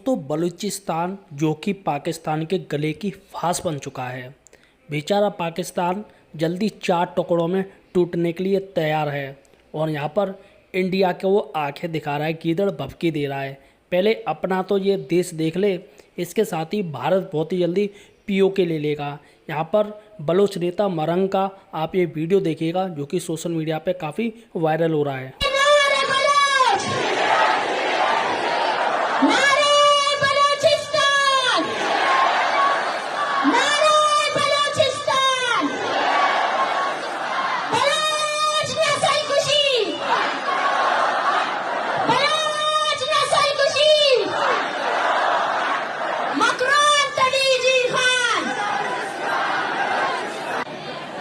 तो बलूचिस्तान जो कि पाकिस्तान के गले की फांस बन चुका है। बेचारा पाकिस्तान जल्दी 4 टुकड़ों में टूटने के लिए तैयार है और यहाँ पर इंडिया के वो आंखें दिखा रहा है, गीदड़ भभकी दे रहा है। पहले अपना तो ये देश देख ले, इसके साथ ही भारत बहुत ही जल्दी पीओके ले लेगा। यहाँ पर बलोच नेता मरंग का आप ये वीडियो देखिएगा जो कि सोशल मीडिया पे काफ़ी वायरल हो रहा है।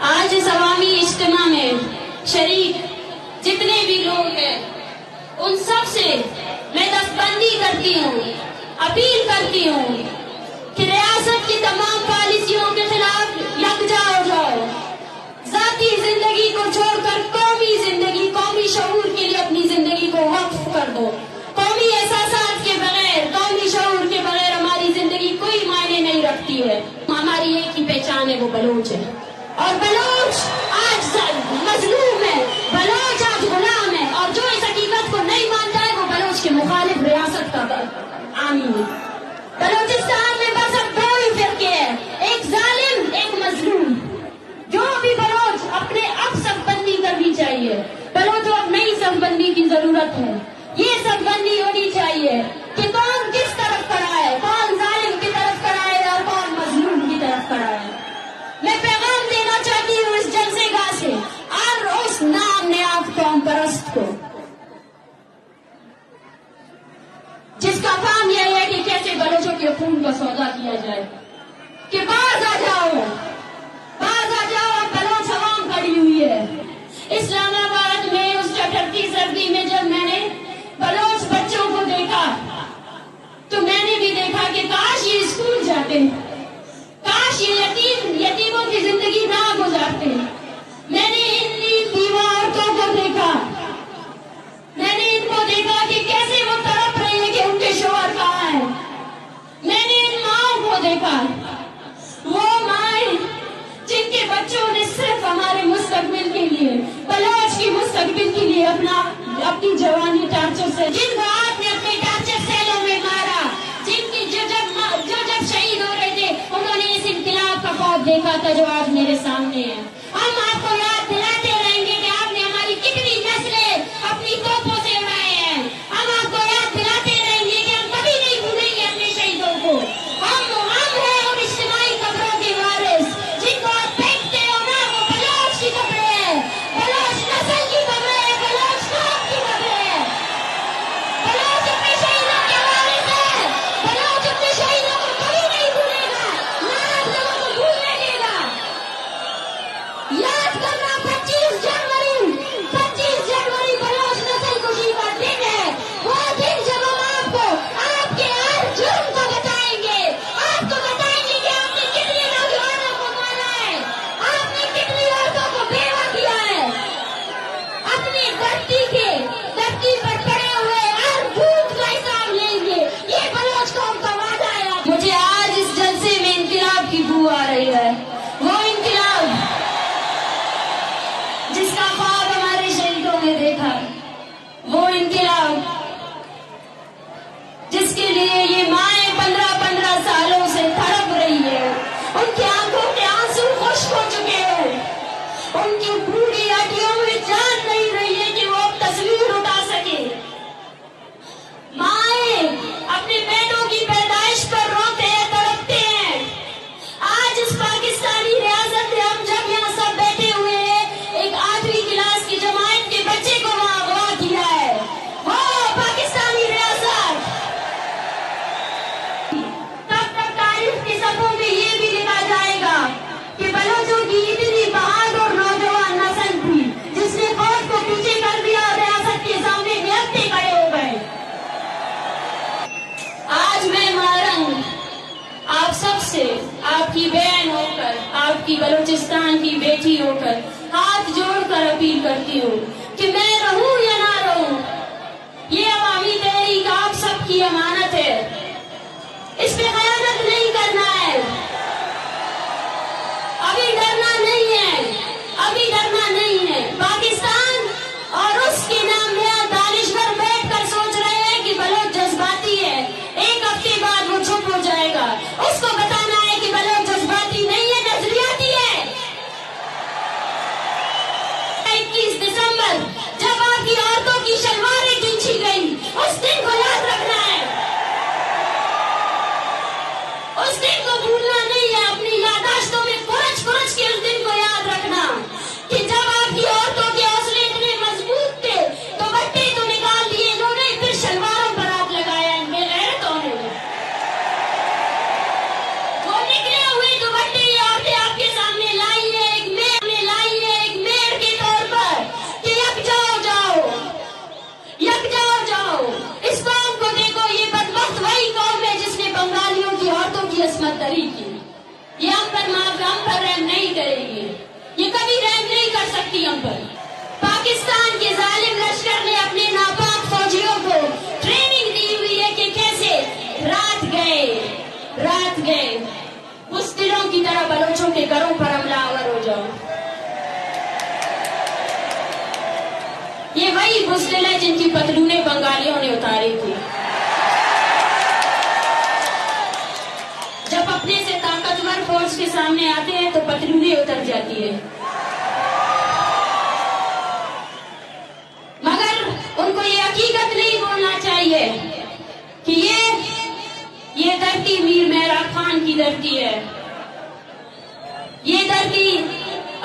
आज इस अवामी इज्तिमा में शरीक जितने भी लोग हैं उन सब से मैं दस्तबंदी करती हूँ, अपील करती हूँ कि रियासत की तमाम पॉलिसियों के खिलाफ यकजा हो जाओ। जाती जिंदगी को छोड़कर कौमी जिंदगी, कौमी शऊर के लिए अपनी जिंदगी को वक्फ कर दो। कौमी एहसासात के बगैर, कौमी शऊर के बगैर हमारी जिंदगी कोई मायने नहीं रखती है। हमारी एक ही पहचान है, वो बलोच है और बलोच आज मजलूम है, बलोच आज गुलाम है और जो इस हकीकत को नहीं मानता है वो बलोच के मुखालिफ रियासत का आमीन है। बलोचिस्तान में बस अब 2 फिरके हैं, एक जालिम, एक मजलूम। जो भी बलोच अपने अब सफबंदी करनी चाहिए। बलोच अब नई सफबंदी की जरूरत है। ये सफबंदी होनी चाहिए कि कौन किस तरफ खड़ा है, कौन जालिम की तरफ खड़ा है और कौन मजलूम की तरफ खड़ा है। मैं पैगाम देना चाहती हूँ इस जलसेगाह से और उस नाम नेआब कौम परस्त को जिसका काम यह है कि कैसे बलोचों के खून का सौदा किया जाए, कि बाज आ जाओ, बलोच अवाम खड़ी हुई है। इस्लामाबाद में उस चटकती सर्दी में जब मैंने बलोच बच्चों को देखा तो मैंने भी देखा कि काश ये स्कूल जाते, काश ये यतीमों की जिंदगी ना गुजारते। मैंने इन दीवा औरतों को देखा, मैंने इनको देखा कि कैसे वो तड़प रही है कि उनके शौहर कहाँ हैं। मैंने इन माओं को देखा, वो माएं जिनके बच्चों ने सिर्फ हमारे मुस्तकबिल के लिए, बलोच की मुस्तकबिल के लिए अपनी जवानी टार्चर से, जिनको आपने अपने टार्चर सेलों में मारा, जिनकी जो जब शहीद हो रहे थे उन्होंने इस इनकलाब का ख्वाब देखा था जो आज मेरे सामने है। हम आपको याद दिलाते रहेंगे कि आपने हमारी कितनी नस्लें अपनी तोपों से उड़ाए हैं। हम आपको याद दिलाते रहेंगे कि हम कभी नहीं भूलेंगे अपने शहीदों को। हम हैं उन इज्तिमाई कब्रों के वारिस जिनको आप फेंकते हो ना, वो बलोच की कब्रें हैं, बलोच नस्ल की कब्रें हैं, बलोच कौम की कब्रें हैं। बलोच अपने शहीदों के वारिस है, बलोच अपने शहीदों को कभी नहीं भूलेगा, ना आप लोगों को भूलने देगा। याद करना 25 जनवरी बलोच नस्ल खुशी का दिन है। वो दिन जब हम आपको आपके हर जुर्म को बताएंगे, आपको बताएंगे कि आपने कितने नौजवानों को मारा है, आपने कितनी औरतों को बेवा किया है। अपनी धरती पर पड़े हुए हर बूथ का हिसाब लेंगे। ये बलोच कौम का वादा है। मुझे आज इस जलसे में इनकलाब की बू आ रही है, वो इनकलाब जिसका ख्वाब हमारे शहीदों ने देखा, वो इनकलाब जिसके लिए ये माएं 15-15 सालों से तड़प रही है। उनकी आंखों के आंसू खुश्क हो चुके हैं, उनकी बूढ़ी हड्डियों में जान नहीं रही है कि वो अब तस्वीर उठा सके। माएं अपने बेटों की पैदाइश पर रोते हैं, तड़पते हैं। आज इस पाकिस्तानी रियासत में हम जब यहाँ सब बैठे हुए हैं, एक 8वीं क्लास की जमात के बच्चे को वहाँ अगवा किया है। वो पाकिस्तानी रियासत तब तारीख के सफों में ये भी लिखा जाएगा कि बलोचों की इतनी बहादुर नौजवान नस्ल थी जिसने फौज को पीछे कर दिया और रियासत के सामने निहत्ते खड़े हो गए। आज मैं मरंग आप सबसे, आपकी बहन होकर, आपकी बलूचिस्तान की बेटी होकर हाथ जोड़कर अपील करती हूँ कि मैं रहूं या ना रहूं, ये अवामी तहरीक आप सबकी अमानत है। इस पे खयानत नहीं करना है। अभी डरना नहीं है, अभी डरना नहीं है। पाकिस्तान और उसके नाम में दानिशवर बैठकर सोच रहे हैं कि बलोच जज्बाती है, एक हफ्ते बाद वो चुप हो जाएगा। उसको बताना है कि बलोच जज्बाती नहीं है, नजरियाती है। 21 दिसंबर जब आपकी औरतों की शलवारें खींची गई, उस दिन को याद रखना है, उस दिन को भूलना नहीं है। अपनी यादाश्तों में कुरच कुरच के उस दिन को याद रखना कि जब आपकी औरतों के हौसले इतने मजबूत थे तो बट्टे तो निकाल दिए इन्होंने, फिर शलवारों पर हाथ लगाया इनमें गैरतों ने। वो निकले हुए दुपट्टे ये औरतें आपके सामने लाई है, एक मेयर के तौर पर कि यक जाओ। इस कौम को देखो, ये बदबख्त वही कौम है जिसने बंगालियों की औरतों की असमत दरी की। ये हम पर रहम नहीं करेगी, ये कभी रहम नहीं कर सकती हम पर। पाकिस्तान के जालिम लश्कर ने अपने नापाक फौजियों को ट्रेनिंग दी हुई है कि कैसे रात गए बुज़दिलों की तरह बलोचों के घरों पर हमलावर हो जाओ। ये वही बुज़दिल है जिनकी पतलूनें बंगालियों ने उतारी थी। जब अपने से ताकतवर फौज के सामने आते हैं तो पतलूनें उतर जाती है, मगर उनको ये हकीकत नहीं बोलना चाहिए कि ये धरती मीर मेहराब खान की धरती है, ये धरती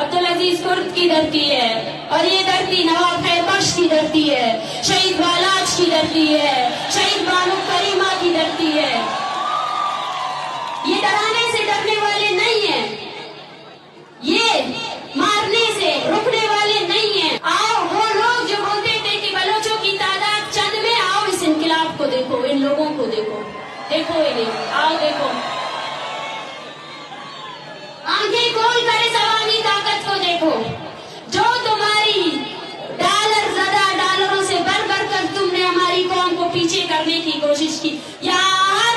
अब्दुल अजीज कुर्द की धरती है, और ये धरती नवाब खैर बख्श की धरती है, शहीद बालाज की धरती है, शहीद बानो करीमा की धरती है। ये डराने से डरने वाले नहीं हैं, ये मारने से रुकने वाले नहीं हैं। आओ, वो लोग जो बोलते थे कि बलोचों की तादाद चंद में, आओ इस इनकलाब को देखो, इन लोगों को देखो इन्हें, आओ देखो, आंखें खोल कर इस अवामी ताकत को देखो जो तुम्हारी डॉलरों से बढ़ कर तुमने हमारी कौम को पीछे करने की कोशिश की। यहाँ हर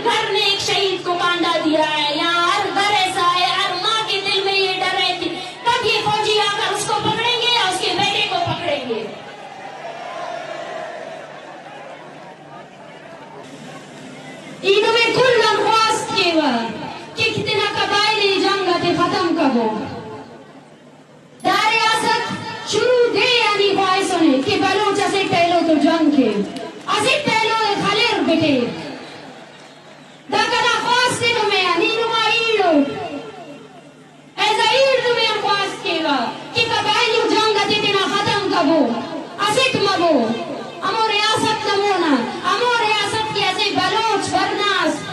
घर ने एक शहीद को कांधा दिया है, यहाँ हर घर ऐसा है, हर माँ के दिल में ये डर है कि कब ये फौजी आकर उसको पकड़ेंगे या उसके बेटे को पकड़ेंगे। ईद में कुल दरख्वास्त कि कितना कबायली जंग खत्म कबो दारियासत शुरू दे यानी ख्वाहिशों ने कि बलोच असे पहलो तो जंग के असे पहलो खालिर बेटे दाकना ख्वास्त तुम्हें अनीनुमा ईलो ऐसा ईद तुम्हें ख्वास्त केगा कि कबायली जंग कितना खत्म कबो असे तुमबो अमो रियासत नमोना अमो रियासत की ऐसे बलोच बरनास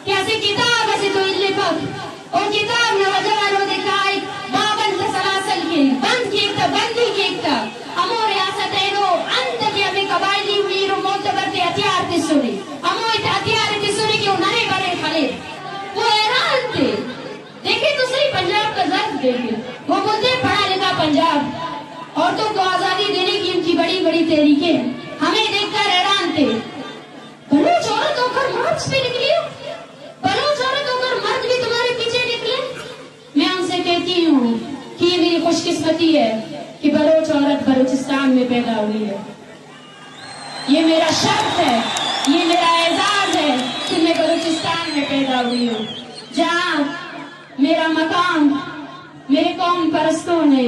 कैसे किताब ऐसे तो इल्ले पक और किताब न वजह दिखाई बाबन सलासल के बंद की एक बंदी की एक अमो रियासत है रो अंत की अभी कबायली हुई रो मोतबर के हथियार थे सुनी अमो इत हथियार थे सुनी कि उन्हें बड़े खड़े वो हैरान थे। देखे तो सही पंजाब का दर्द देखे, वो बोलते पढ़ा लिखा पंजाब, औरतों को आजादी देने की उनकी बड़ी बड़ी तहरीकें, हमें देखकर हैरान थे। बलोच औरत होकर मार्च पे निकली हो, बलोच औरत होकर मर्द भी तुम्हारे पीछे निकले। मैं उनसे कहती हूँ कि ये मेरी खुशकिस्मती है कि बलोच औरत बलूचिस्तान में पैदा हुई है, ये मेरा शर्फ है, ये मेरा एजाज है कि मैं बलूचिस्तान में पैदा हुई हूँ, जहाँ मेरा मकाम मेरे कौम परस्तों ने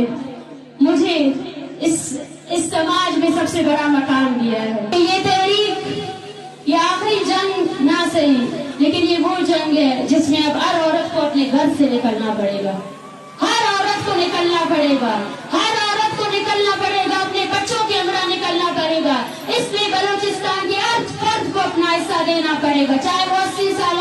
मुझे इस समाज में सबसे बड़ा मकाम दिया है। ये तहरीक, ये आखिरी जंग ना सही, लेकिन ये वो जंग है जिसमें अब हर औरत को अपने घर से निकलना पड़ेगा, हर औरत को निकलना पड़ेगा, हर औरत को निकलना पड़ेगा, अपने बच्चों के हमरा निकलना पड़ेगा। इसलिए बलूचिस्तान के हर फर्द को अपना हिस्सा देना पड़ेगा, चाहे वो 80 साल